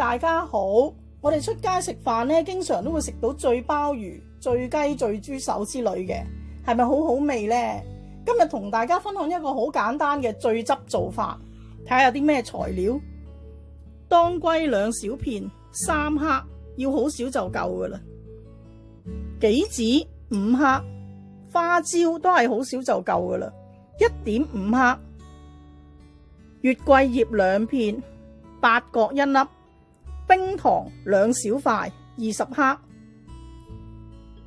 大家好，我哋出街食飯咧，經常都會食到醉鮑魚、醉雞、醉豬手之類嘅，係咪好好味呢？今日同大家分享一個好簡單嘅醉汁做法，睇下有啲咩材料。當歸2小片，3克，要好少就夠噶啦。杞子5克，花椒都係好少就夠噶啦，1.5克。月桂葉2片，八角1粒，冰糖2小塊，20克，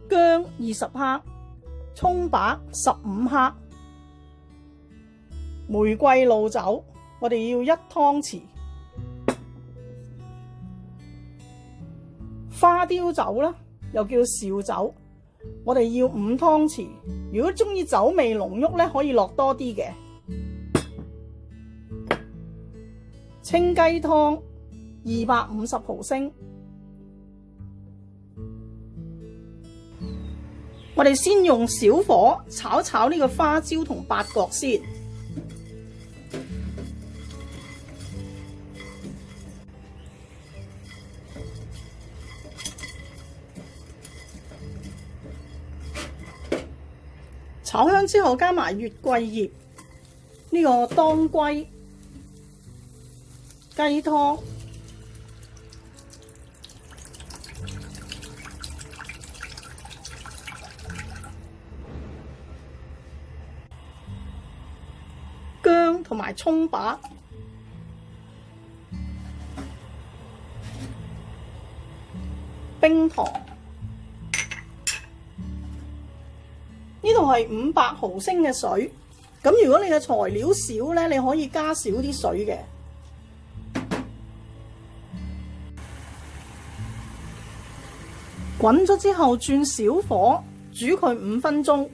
薑20克，蔥白15克，玫瑰露酒我哋要1湯匙，花雕酒啦，又叫紹酒，我哋要5湯匙。如果中意酒味濃郁咧，可以落多啲嘅。清雞湯250毫升，我哋先用小火炒呢個花椒同八角先。炒香之後加埋月桂葉，呢個當歸、雞湯、薑同埋蔥白，冰糖。呢度係500毫升嘅水，咁如果你嘅材料少呢，你可以加少啲水嘅。滾咗之後轉小火煮佢5分鐘。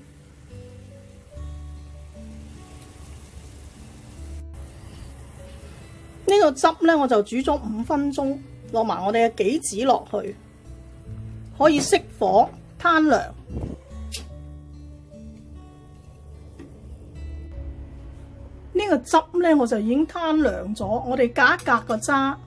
呢個汁呢，我就煮咗5分鐘，落埋我哋嘅杞子落去，可以熄火攤涼。呢個汁呢，我就已經攤涼咗，我哋隔一隔個渣。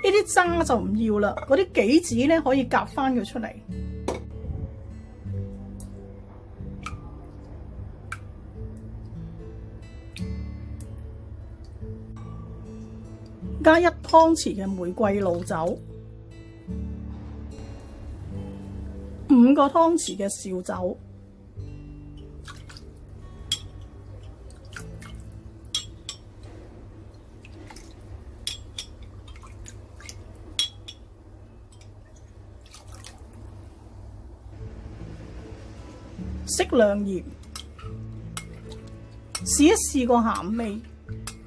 呢啲渣就唔要啦，嗰啲杞子咧可以夾翻佢出嚟。加1湯匙嘅玫瑰露酒，5個湯匙嘅紹酒，適量鹽，試一試個鹹味，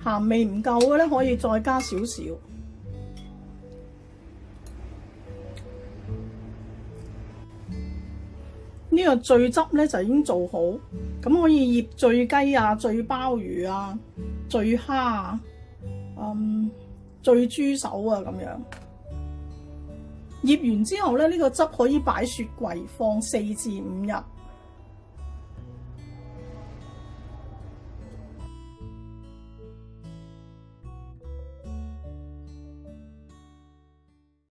鹹味唔夠嘅咧可以再加少少。呢個醉汁咧就已經做好，咁可以醃醉雞啊、醉鮑魚啊、醉蝦啊、醉豬手啊咁樣。醃完之後咧，呢個汁可以擺雪櫃放4至5日。